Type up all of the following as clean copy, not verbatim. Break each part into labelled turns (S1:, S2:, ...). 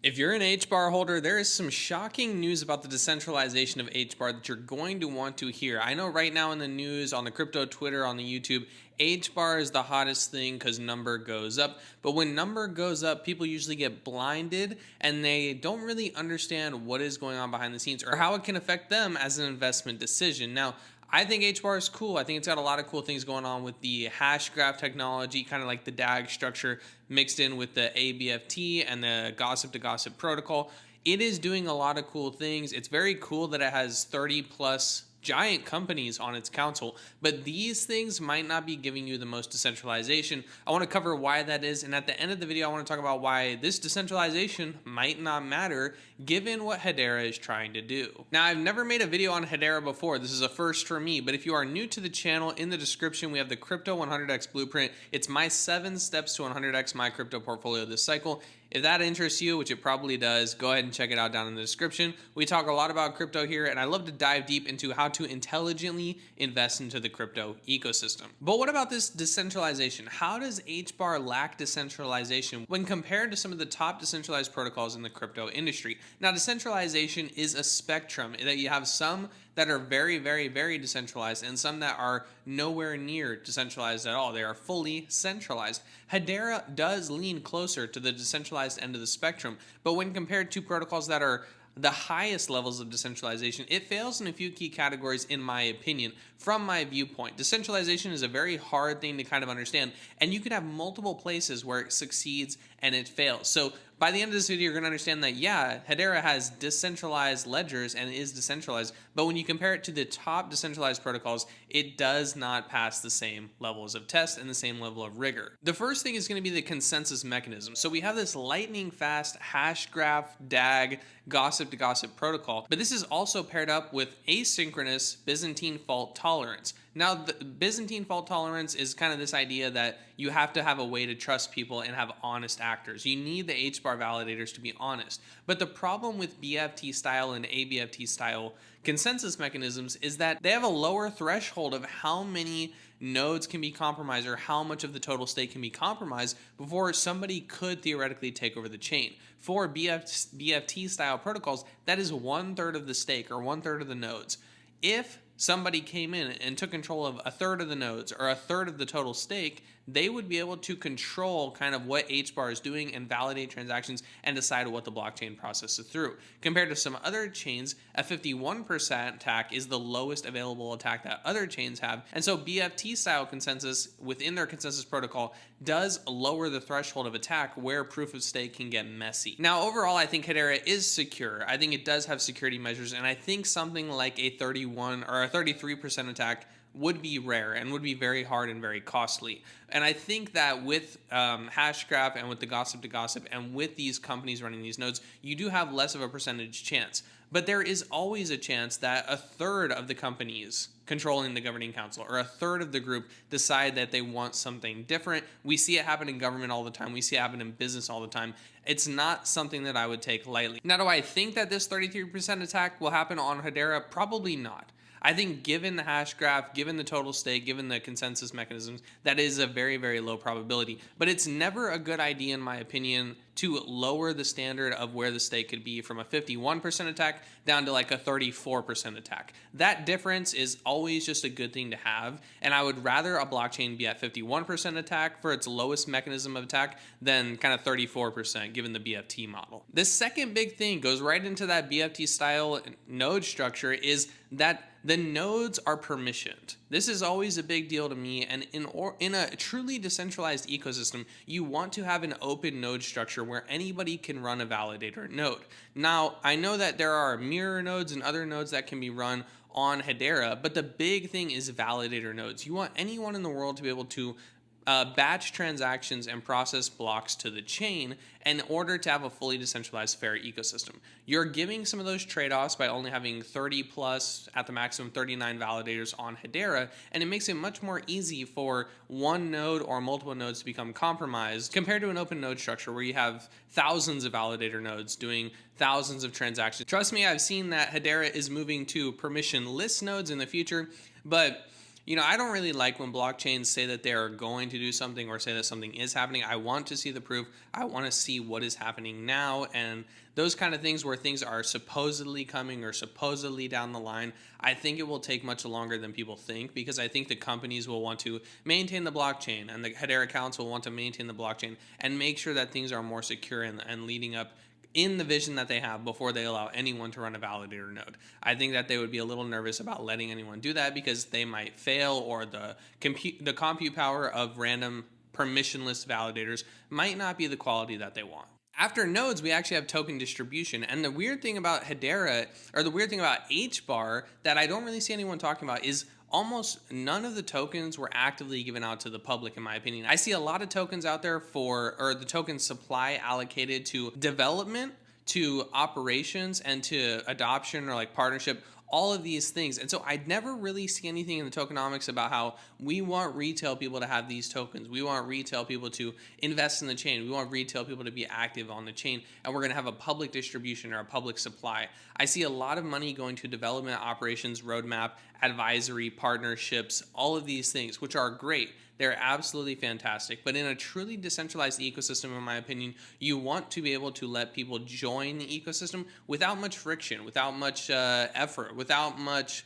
S1: If you're an HBAR holder, there is some shocking news about the decentralization of HBAR that you're going to want to hear. I know right now in the news, on the crypto Twitter, on the YouTube, HBAR is the hottest thing because number goes up. But when number goes up, people usually get blinded and they don't really understand what is going on behind the scenes or how it can affect them as an investment decision. Now, I think HBAR is cool. I think it's got a lot of cool things going on with the hash graph technology, kind of like the DAG structure mixed in with the ABFT and the gossip to gossip protocol. It is doing a lot of cool things. It's very cool that it has 30 plus giant companies on its council, but these things might not be giving you the most decentralization. I want to cover why that is, and at the end of the video, I want to talk about why this decentralization might not matter given what Hedera is trying to do. Now, I've never made a video on Hedera before. This is a first for me, but if you are new to the channel, in the description, we have the Crypto 100x Blueprint. It's my 7 steps to 100x my crypto portfolio this cycle. If that interests you, which it probably does, go ahead and check it out down in the description. We talk a lot about crypto here, and I love to dive deep into how to intelligently invest into the crypto ecosystem. But what about this decentralization? How does HBAR lack decentralization when compared to some of the top decentralized protocols in the crypto industry? Now, decentralization is a spectrum that you have some that are very, very, very decentralized and some that are nowhere near decentralized at all. They are fully centralized. Hedera does lean closer to the decentralized end of the spectrum, but when compared to protocols that are the highest levels of decentralization, it fails in a few key categories, in my opinion, from my viewpoint. Decentralization is a very hard thing to kind of understand, and you can have multiple places where it succeeds and it fails. So by the end of this video, you're going to understand that, yeah, Hedera has decentralized ledgers and is decentralized, but when you compare it to the top decentralized protocols, it does not pass the same levels of test and the same level of rigor. The first thing is going to be the consensus mechanism. So we have this lightning fast hash graph DAG gossip to gossip protocol, but this is also paired up with asynchronous Byzantine fault tolerance. Now, the Byzantine fault tolerance is kind of this idea that you have to have a way to trust people and have honest actors. You need the HBAR validators to be honest. But the problem with BFT style and ABFT style consensus mechanisms is that they have a lower threshold of how many nodes can be compromised or how much of the total stake can be compromised before somebody could theoretically take over the chain. For BFT style protocols, that is 1/3 of the stake or 1/3 of the nodes. If somebody came in and took control of 1/3 of the nodes or 1/3 of the total stake, they would be able to control kind of what HBAR is doing and validate transactions and decide what the blockchain processes through. Compared to some other chains, a 51% attack is the lowest available attack that other chains have. And so BFT style consensus within their consensus protocol does lower the threshold of attack where proof of stake can get messy. Now, overall, I think Hedera is secure. I think it does have security measures, and I think something like a 31 or a 33% attack would be rare and would be very hard and very costly. And I think that with Hashgraph and with the gossip to gossip and with these companies running these nodes, you do have less of a percentage chance. But there is always a chance that 1/3 of the companies controlling the governing council or 1/3 of the group decide that they want something different. We see it happen in government all the time. We see it happen in business all the time. It's not something that I would take lightly. Now, do I think that this 33% attack will happen on Hedera? Probably not. I think given the hash graph, given the total stake, given the consensus mechanisms, that is a very, very low probability. But it's never a good idea, in my opinion, to lower the standard of where the stake could be from a 51% attack down to like a 34% attack. That difference is always just a good thing to have. And I would rather a blockchain be at 51% attack for its lowest mechanism of attack than kind of 34% given the BFT model. The second big thing goes right into that BFT style node structure is that the nodes are permissioned. This is always a big deal to me, and in a truly decentralized ecosystem, you want to have an open node structure where anybody can run a validator node. Now, I know that there are mirror nodes and other nodes that can be run on Hedera, but the big thing is validator nodes. You want anyone in the world to be able to batch transactions and process blocks to the chain in order to have a fully decentralized fair ecosystem. You're giving some of those trade-offs by only having 30 plus, at the maximum 39 validators on Hedera, and it makes it much more easy for one node or multiple nodes to become compromised compared to an open node structure where you have thousands of validator nodes doing thousands of transactions. Trust me, I've seen that Hedera is moving to permissionless nodes in the future, but I don't really like when blockchains say that they are going to do something or say that something is happening. I want to see the proof. I want to see what is happening now. And those kind of things where things are supposedly coming or supposedly down the line, I think it will take much longer than people think, because I think the companies will want to maintain the blockchain and the Hedera Council will want to maintain the blockchain and make sure that things are more secure and leading up in the vision that they have before they allow anyone to run a validator node. I think that they would be a little nervous about letting anyone do that because they might fail, or the compute power of random permissionless validators might not be the quality that they want. After nodes, we actually have token distribution. And the weird thing about Hedera, or the weird thing about HBAR that I don't really see anyone talking about, is almost none of the tokens were actively given out to the public, in my opinion. I see a lot of tokens out there or the token supply allocated to development, to operations, and to adoption or like partnership, all of these things. And so I'd never really see anything in the tokenomics about how we want retail people to have these tokens. We want retail people to invest in the chain. We want retail people to be active on the chain. And we're going to have a public distribution or a public supply. I see a lot of money going to development, operations, roadmap, advisory, partnerships, all of these things, which are great. They're absolutely fantastic. But in a truly decentralized ecosystem, in my opinion, you want to be able to let people join the ecosystem without much friction, without much effort, without much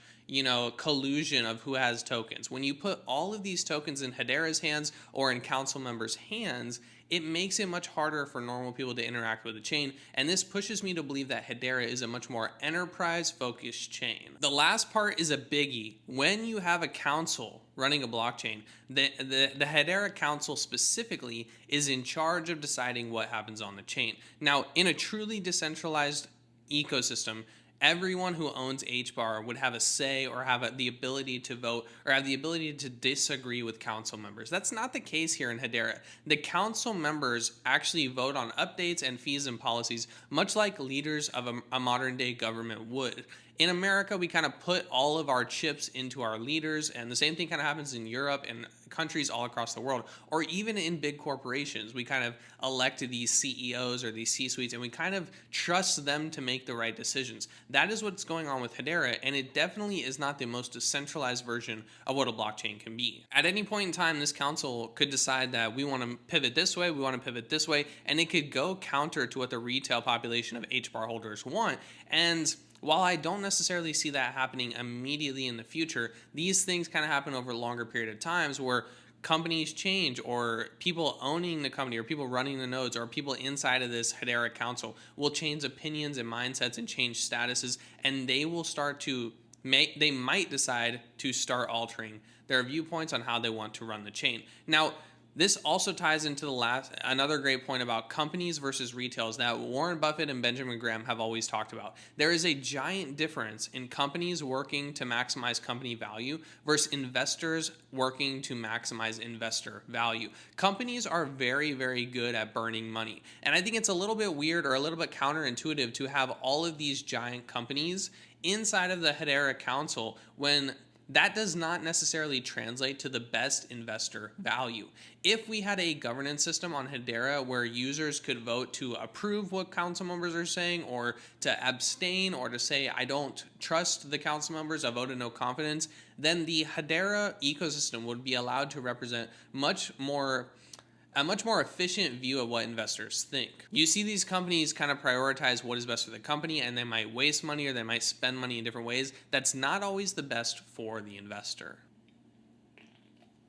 S1: collusion of who has tokens. When you put all of these tokens in Hedera's hands or in council members' hands, it makes it much harder for normal people to interact with the chain, and this pushes me to believe that Hedera is a much more enterprise-focused chain. The last part is a biggie. When you have a council running a blockchain, the Hedera Council specifically is in charge of deciding what happens on the chain. Now, in a truly decentralized ecosystem, everyone who owns HBAR would have a say or have the ability to vote or have the ability to disagree with council members. That's not the case here in Hedera. The council members actually vote on updates and fees and policies, much like leaders of a modern day government would. In America, we kind of put all of our chips into our leaders, and the same thing kind of happens in Europe and countries all across the world, or even in big corporations. We kind of elect these CEOs or these C-suites, and we kind of trust them to make the right decisions. That is what's going on with Hedera, and it definitely is not the most decentralized version of what a blockchain can be. At any point in time, this council could decide that we want to pivot this way, we want to pivot this way, and it could go counter to what the retail population of HBAR holders want. And while I don't necessarily see that happening immediately in the future, these things kind of happen over a longer period of times where companies change, or people owning the company, or people running the nodes, or people inside of this Hedera Council will change opinions and mindsets and change statuses, and they will start to they might decide to start altering their viewpoints on how they want to run the chain. Now, this also ties into another great point about companies versus retails that Warren Buffett and Benjamin Graham have always talked about. There is a giant difference in companies working to maximize company value versus investors working to maximize investor value. Companies are very, very good at burning money. And I think it's a little bit weird or a little bit counterintuitive to have all of these giant companies inside of the Hedera Council when that does not necessarily translate to the best investor value. If we had a governance system on Hedera where users could vote to approve what council members are saying, or to abstain, or to say, I don't trust the council members, I voted no confidence, then the Hedera ecosystem would be allowed to represent a much more efficient view of what investors think. You see these companies kind of prioritize what is best for the company, and they might waste money or they might spend money in different ways. That's not always the best for the investor.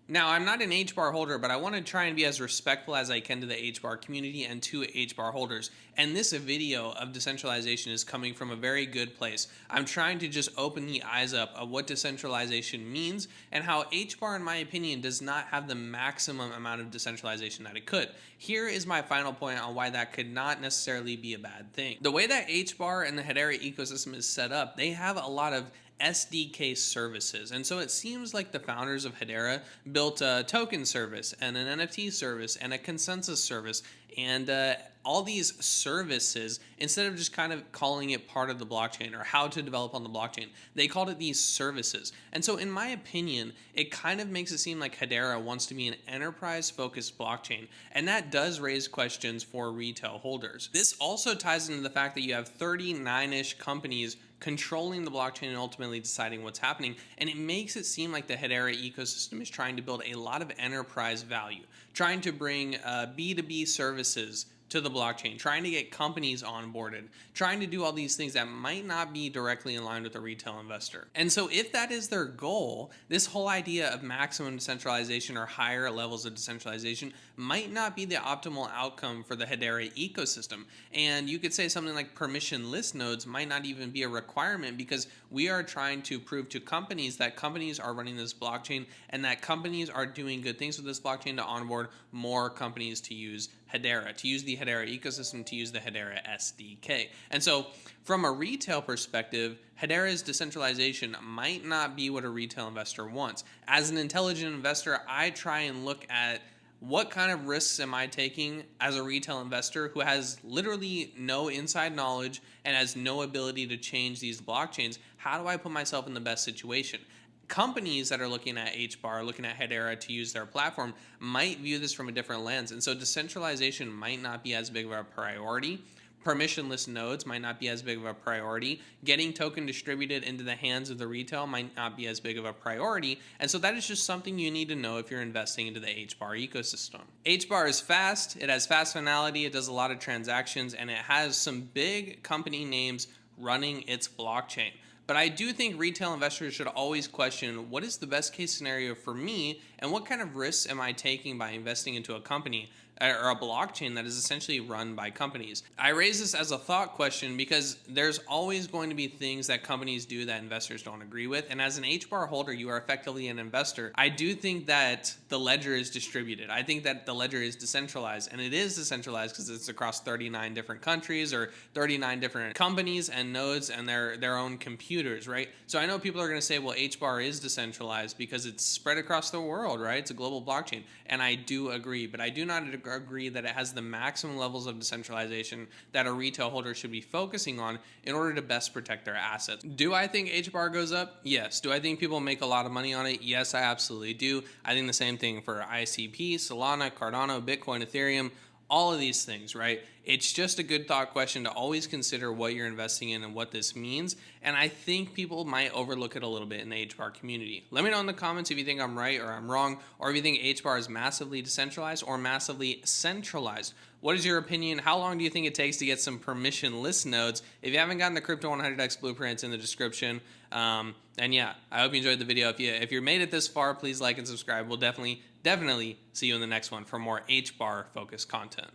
S1: Now, I'm not an HBAR holder, but I want to try and be as respectful as I can to the HBAR community and to HBAR holders. And this video of decentralization is coming from a very good place. I'm trying to just open the eyes up of what decentralization means and how HBAR, in my opinion, does not have the maximum amount of decentralization that it could. Here is my final point on why that could not necessarily be a bad thing. The way that HBAR and the Hedera ecosystem is set up, they have a lot of SDK services. And so it seems like the founders of Hedera built a token service and an NFT service and a consensus service and all these services, instead of just kind of calling it part of the blockchain or how to develop on the blockchain, they called it these services. And so in my opinion, it kind of makes it seem like Hedera wants to be an enterprise-focused blockchain, and that does raise questions for retail holders. This also ties into the fact that you have 39-ish companies controlling the blockchain and ultimately deciding what's happening. And it makes it seem like the Hedera ecosystem is trying to build a lot of enterprise value, trying to bring B2B services to the blockchain, trying to get companies onboarded, trying to do all these things that might not be directly in line with a retail investor. And so if that is their goal, this whole idea of maximum decentralization or higher levels of decentralization might not be the optimal outcome for the Hedera ecosystem. And you could say something like permissionless nodes might not even be a requirement, because we are trying to prove to companies that companies are running this blockchain and that companies are doing good things with this blockchain to onboard more companies to use Hedera, to use the Hedera ecosystem, to use the Hedera SDK. And so from a retail perspective, Hedera's decentralization might not be what a retail investor wants. As an intelligent investor, I try and look at what kind of risks am I taking as a retail investor who has literally no inside knowledge and has no ability to change these blockchains. How do I put myself in the best situation? Companies that are looking at HBAR, looking at Hedera to use their platform, might view this from a different lens. And so decentralization might not be as big of a priority. Permissionless nodes might not be as big of a priority. Getting token distributed into the hands of the retail might not be as big of a priority. And so that is just something you need to know if you're investing into the HBAR ecosystem. HBAR is fast, it has fast finality, it does a lot of transactions, and it has some big company names running its blockchain. But I do think retail investors should always question, what is the best case scenario for me, and what kind of risks am I taking by investing into a company or a blockchain that is essentially run by companies? I raise this as a thought question because there's always going to be things that companies do that investors don't agree with. And as an HBAR holder, you are effectively an investor. I do think that the ledger is distributed. I think that the ledger is decentralized, and it is decentralized because it's across 39 different countries or 39 different companies and nodes and their own computers, right? So I know people are going to say, well, HBAR is decentralized because it's spread across the world, right? It's a global blockchain. And I do agree, but I do not agree that it has the maximum levels of decentralization that a retail holder should be focusing on in order to best protect their assets. Do I think HBAR goes up? Yes. Do I think people make a lot of money on it? Yes, I absolutely do. I think the same thing for ICP, Solana, Cardano, Bitcoin, Ethereum, all of these things, right? It's just a good thought question to always consider what you're investing in and what this means. And I think people might overlook it a little bit in the HBAR community. Let me know in the comments if you think I'm right or I'm wrong, or if you think HBAR is massively decentralized or massively centralized. What is your opinion? How long do you think it takes to get some permissionless nodes? If you haven't gotten the Crypto 100x blueprint, it's in the description. And yeah, I hope you enjoyed the video. If you made it this far, please like and subscribe. We'll definitely see you in the next one for more HBAR focused content.